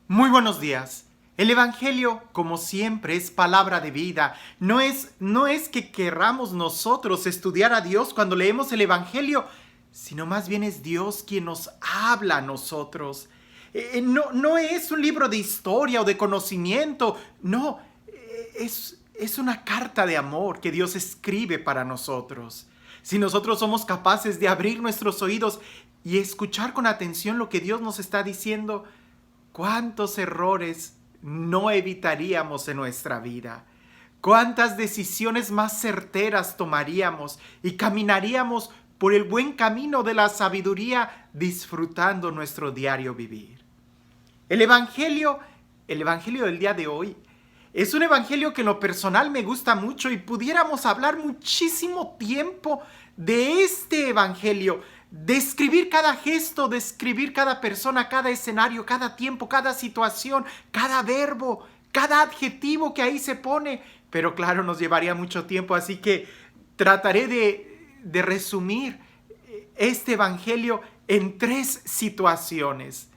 Muy buenos días. El Evangelio, como siempre, es palabra de vida. No es que querramos nosotros estudiar a Dios cuando leemos el Evangelio, sino más bien es Dios quien nos habla a nosotros. No es un libro de historia o de conocimiento, no, es una carta de amor que Dios escribe para nosotros. Si nosotros somos capaces de abrir nuestros oídos y escuchar con atención lo que Dios nos está diciendo, ¿cuántos errores no evitaríamos en nuestra vida? ¿Cuántas decisiones más certeras tomaríamos y caminaríamos por el buen camino de la sabiduría disfrutando nuestro diario vivir? El Evangelio, el Evangelio del día de hoy, es un evangelio que en lo personal me gusta mucho y pudiéramos hablar muchísimo tiempo de este evangelio, describir cada gesto, describir cada persona, cada escenario, cada tiempo, cada situación, cada verbo, cada adjetivo que ahí se pone. Pero claro, nos llevaría mucho tiempo, así que trataré de resumir este evangelio en 3 situaciones.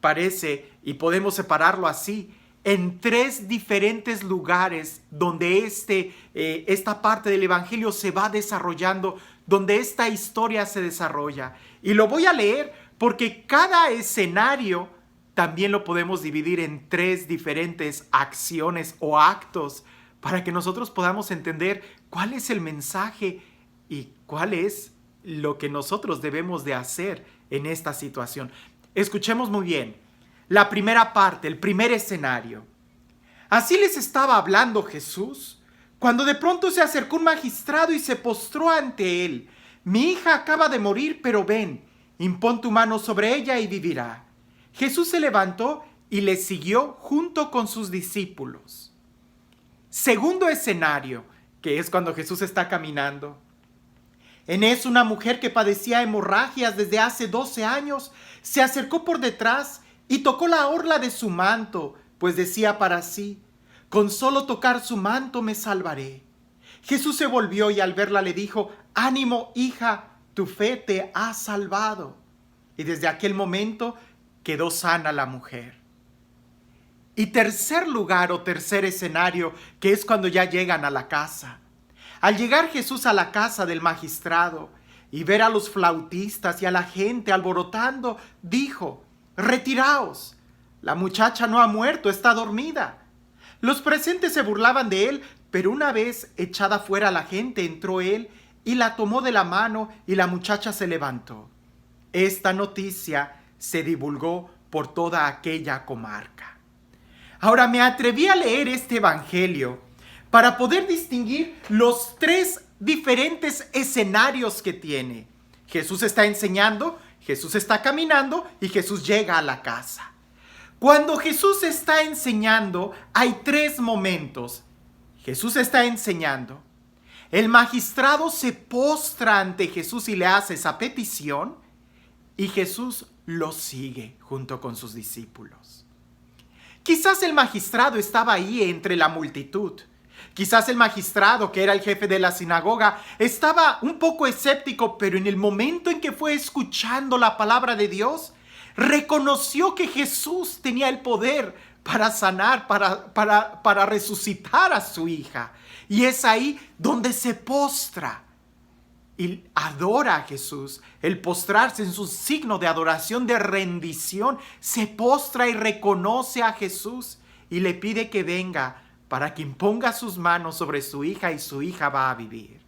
Parece, y podemos separarlo así, en 3 diferentes lugares donde esta parte del Evangelio se va desarrollando, donde esta historia se desarrolla. Y lo voy a leer porque cada escenario también lo podemos dividir en 3 diferentes acciones o actos para que nosotros podamos entender cuál es el mensaje y cuál es lo que nosotros debemos de hacer en esta situación. Escuchemos muy bien. La primera parte, el primer escenario. Así les estaba hablando Jesús, cuando de pronto se acercó un magistrado y se postró ante él. Mi hija acaba de morir, pero ven, impón tu mano sobre ella y vivirá. Jesús se levantó y le siguió junto con sus discípulos. Segundo escenario, que es cuando Jesús está caminando. En eso una mujer que padecía hemorragias desde hace 12 años se acercó por detrás y tocó la orla de su manto, pues decía para sí, con solo tocar su manto me salvaré. Jesús se volvió y al verla le dijo, ánimo, hija, tu fe te ha salvado. Y desde aquel momento quedó sana la mujer. Y tercer lugar o tercer escenario, que es cuando ya llegan a la casa. Al llegar Jesús a la casa del magistrado y ver a los flautistas y a la gente alborotando, dijo, retiraos, la muchacha no ha muerto, está dormida. Los presentes se burlaban de él, pero una vez echada fuera la gente, entró él y la tomó de la mano y la muchacha se levantó. Esta noticia se divulgó por toda aquella comarca. Ahora me atreví a leer este evangelio para poder distinguir los 3 diferentes escenarios que tiene. Jesús está enseñando, Jesús está caminando y Jesús llega a la casa. Cuando Jesús está enseñando, hay 3 momentos. Jesús está enseñando. El magistrado se postra ante Jesús y le hace esa petición y Jesús lo sigue junto con sus discípulos. Quizás el magistrado estaba ahí entre la multitud. Quizás el magistrado, que era el jefe de la sinagoga, estaba un poco escéptico, pero en el momento en que fue escuchando la palabra de Dios, reconoció que Jesús tenía el poder para sanar, para resucitar a su hija. Y es ahí donde se postra y adora a Jesús. El postrarse en su signo de adoración, de rendición, se postra y reconoce a Jesús y le pide que venga para que imponga sus manos sobre su hija y su hija va a vivir.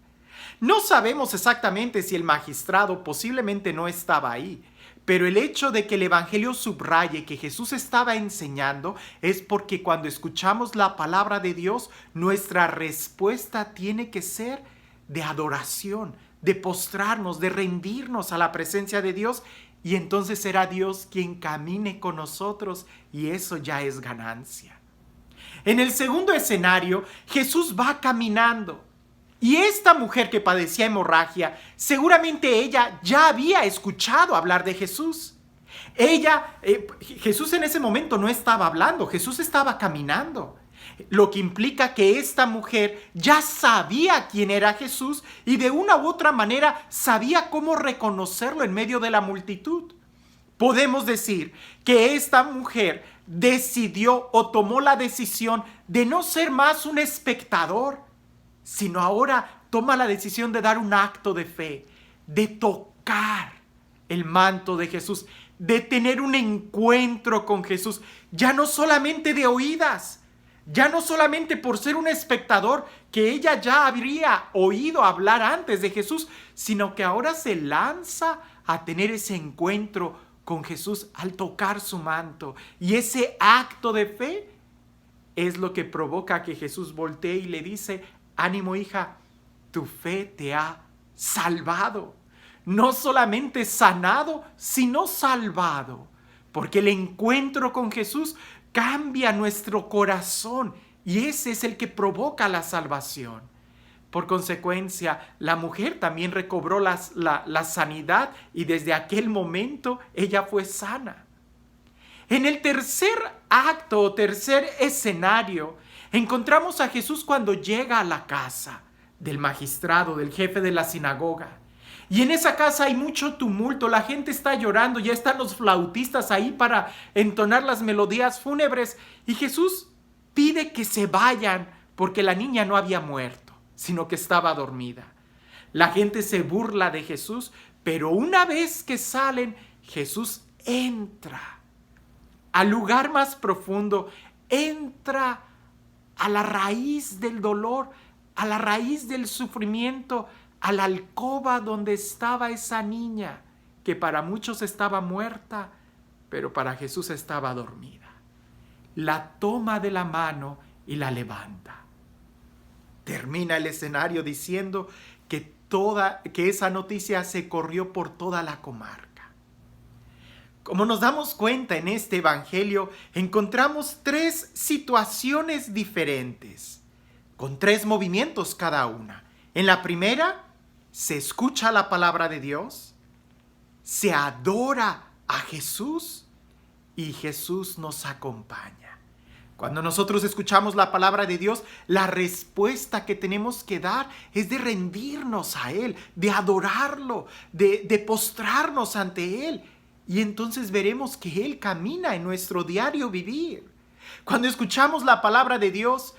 No sabemos exactamente si el magistrado posiblemente no estaba ahí, pero el hecho de que el Evangelio subraye que Jesús estaba enseñando es porque cuando escuchamos la palabra de Dios, nuestra respuesta tiene que ser de adoración, de postrarnos, de rendirnos a la presencia de Dios, y entonces será Dios quien camine con nosotros y eso ya es ganancia. En el segundo escenario, Jesús va caminando. Y esta mujer que padecía hemorragia, seguramente ella ya había escuchado hablar de Jesús. Jesús en ese momento no estaba hablando, Jesús estaba caminando. Lo que implica que esta mujer ya sabía quién era Jesús y de una u otra manera sabía cómo reconocerlo en medio de la multitud. podemos decir que esta mujer decidió o tomó la decisión de no ser más un espectador, sino ahora toma la decisión de dar un acto de fe, de tocar el manto de Jesús, de tener un encuentro con Jesús, ya no solamente de oídas, ya no solamente por ser un espectador que ella ya habría oído hablar antes de Jesús, sino que ahora se lanza a tener ese encuentro con Jesús al tocar su manto. Y ese acto de fe es lo que provoca que Jesús voltee y le dice: ánimo, hija, tu fe te ha salvado. No solamente sanado, sino salvado. Porque el encuentro con Jesús cambia nuestro corazón y ese es el que provoca la salvación. Por consecuencia, la mujer también recobró la sanidad y desde aquel momento ella fue sana. En el tercer acto o tercer escenario, encontramos a Jesús cuando llega a la casa del magistrado, del jefe de la sinagoga. Y en esa casa hay mucho tumulto, la gente está llorando, ya están los flautistas ahí para entonar las melodías fúnebres. Y Jesús pide que se vayan porque la niña no había muerto, sino que estaba dormida. La gente se burla de Jesús, pero una vez que salen, Jesús entra al lugar más profundo, entra a la raíz del dolor, a la raíz del sufrimiento, a la alcoba donde estaba esa niña, que para muchos estaba muerta, pero para Jesús estaba dormida. La toma de la mano y la levanta. Termina el escenario diciendo que esa noticia se corrió por toda la comarca. Como nos damos cuenta en este evangelio, encontramos 3 situaciones diferentes, con 3 movimientos cada una. En la primera, se escucha la palabra de Dios, se adora a Jesús y Jesús nos acompaña. Cuando nosotros escuchamos la palabra de Dios, la respuesta que tenemos que dar es de rendirnos a Él, de adorarlo, de postrarnos ante Él. Y entonces veremos que Él camina en nuestro diario vivir. Cuando escuchamos la palabra de Dios,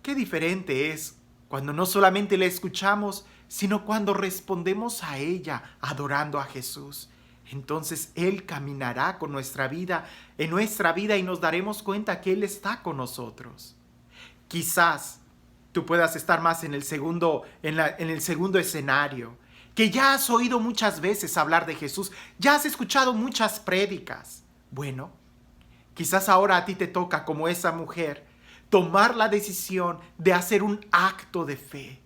qué diferente es cuando no solamente la escuchamos, sino cuando respondemos a ella adorando a Jesús. Entonces Él caminará con nuestra vida, en nuestra vida, y nos daremos cuenta que Él está con nosotros. Quizás tú puedas estar más en el segundo escenario, que ya has oído muchas veces hablar de Jesús, ya has escuchado muchas prédicas. Bueno, quizás ahora a ti te toca, como esa mujer, tomar la decisión de hacer un acto de fe,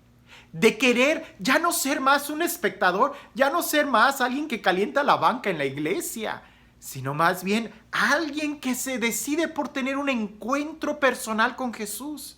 de querer ya no ser más un espectador, ya no ser más alguien que calienta la banca en la iglesia, sino más bien alguien que se decide por tener un encuentro personal con Jesús.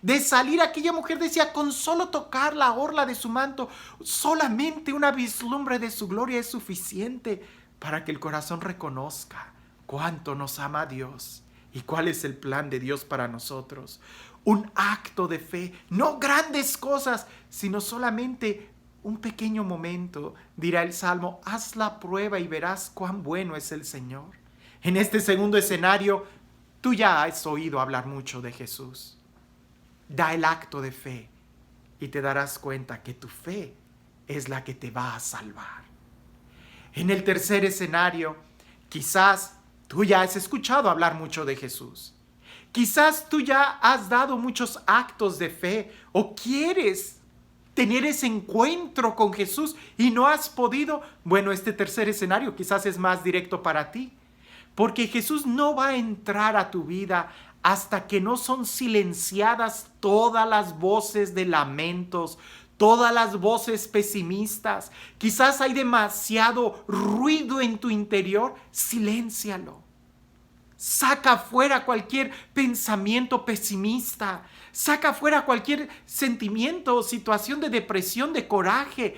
De salir, aquella mujer decía, con solo tocar la orla de su manto, solamente una vislumbre de su gloria es suficiente para que el corazón reconozca cuánto nos ama Dios y cuál es el plan de Dios para nosotros. Un acto de fe, no grandes cosas, sino solamente un pequeño momento. Dirá el Salmo, haz la prueba y verás cuán bueno es el Señor. En este segundo escenario, tú ya has oído hablar mucho de Jesús. Da el acto de fe y te darás cuenta que tu fe es la que te va a salvar. En el tercer escenario, quizás tú ya has escuchado hablar mucho de Jesús. Quizás tú ya has dado muchos actos de fe o quieres tener ese encuentro con Jesús y no has podido. Bueno, este tercer escenario quizás es más directo para ti, porque Jesús no va a entrar a tu vida hasta que no son silenciadas todas las voces de lamentos, todas las voces pesimistas. Quizás hay demasiado ruido en tu interior, siléncialo. Saca fuera cualquier pensamiento pesimista, saca fuera cualquier sentimiento o situación de depresión, de coraje.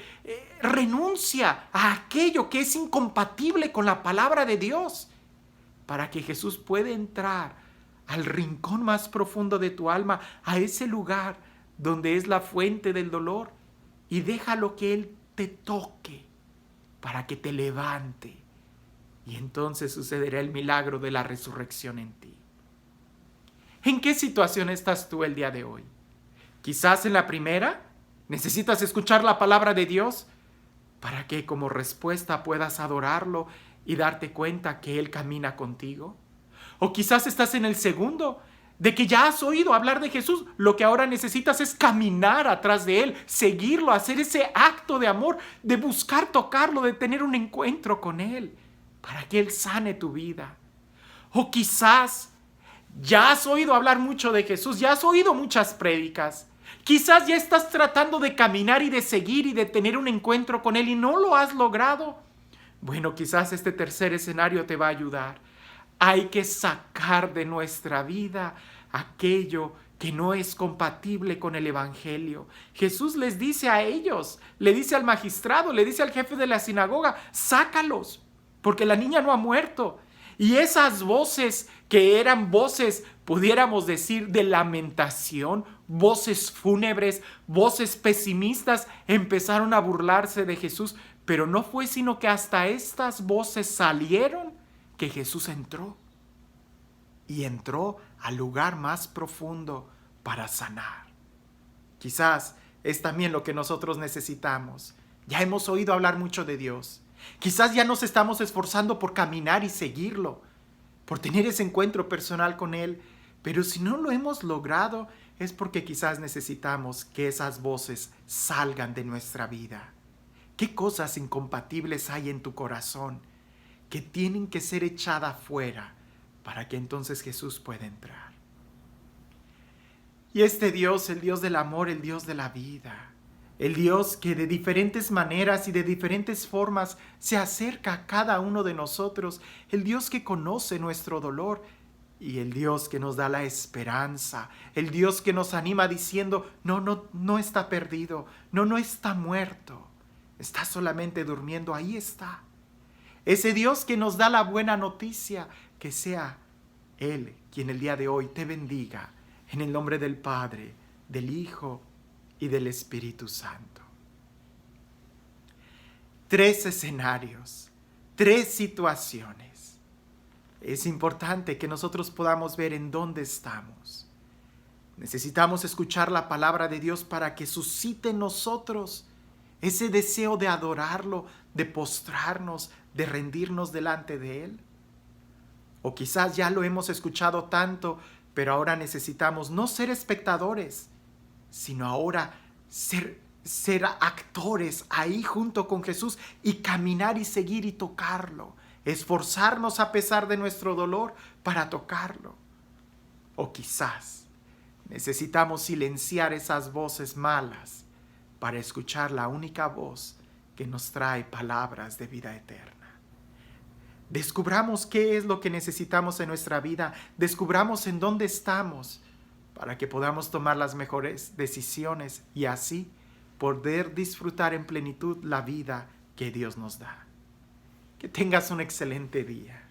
Renuncia a aquello que es incompatible con la palabra de Dios, para que Jesús pueda entrar al rincón más profundo de tu alma, a ese lugar donde es la fuente del dolor, y déjalo que Él te toque para que te levante y entonces sucederá el milagro de la resurrección en ti. ¿En qué situación estás tú el día de hoy? Quizás en la primera necesitas escuchar la palabra de Dios para que como respuesta puedas adorarlo y darte cuenta que Él camina contigo. O quizás estás en el segundo, de que ya has oído hablar de Jesús. Lo que ahora necesitas es caminar atrás de Él, seguirlo, hacer ese acto de amor, de buscar tocarlo, de tener un encuentro con Él, para que Él sane tu vida. O quizás ya has oído hablar mucho de Jesús, ya has oído muchas prédicas. Quizás ya estás tratando de caminar y de seguir y de tener un encuentro con Él y no lo has logrado. Bueno, quizás este tercer escenario te va a ayudar. Hay que sacar de nuestra vida aquello que no es compatible con el Evangelio. Jesús les dice a ellos, le dice al magistrado, le dice al jefe de la sinagoga, sácalos, porque la niña no ha muerto. Y esas voces que eran voces, pudiéramos decir, de lamentación, voces fúnebres, voces pesimistas, empezaron a burlarse de Jesús. Pero no fue sino que hasta estas voces salieron que Jesús entró. Y entró al lugar más profundo para sanar. Quizás es también lo que nosotros necesitamos. Ya hemos oído hablar mucho de Dios. Quizás ya nos estamos esforzando por caminar y seguirlo, por tener ese encuentro personal con Él. Pero si no lo hemos logrado, es porque quizás necesitamos que esas voces salgan de nuestra vida. ¿Qué cosas incompatibles hay en tu corazón que tienen que ser echadas fuera para que entonces Jesús pueda entrar? Y este Dios, el Dios del amor, el Dios de la vida, el Dios que de diferentes maneras y de diferentes formas se acerca a cada uno de nosotros, el Dios que conoce nuestro dolor y el Dios que nos da la esperanza, el Dios que nos anima diciendo, no está perdido, no está muerto, está solamente durmiendo, ahí está. Ese Dios que nos da la buena noticia, que sea Él quien el día de hoy te bendiga, en el nombre del Padre, del Hijo y del Espíritu Santo. 3 escenarios, 3 situaciones. Es importante que nosotros podamos ver en dónde estamos. Necesitamos escuchar la palabra de Dios para que suscite en nosotros ese deseo de adorarlo, de postrarnos, de rendirnos delante de Él. O quizás ya lo hemos escuchado tanto, pero ahora necesitamos no ser espectadores, sino ahora ser actores ahí junto con Jesús y caminar y seguir y tocarlo, esforzarnos a pesar de nuestro dolor para tocarlo. O quizás necesitamos silenciar esas voces malas para escuchar la única voz que nos trae palabras de vida eterna. Descubramos qué es lo que necesitamos en nuestra vida, descubramos en dónde estamos para que podamos tomar las mejores decisiones y así poder disfrutar en plenitud la vida que Dios nos da. Que tengas un excelente día.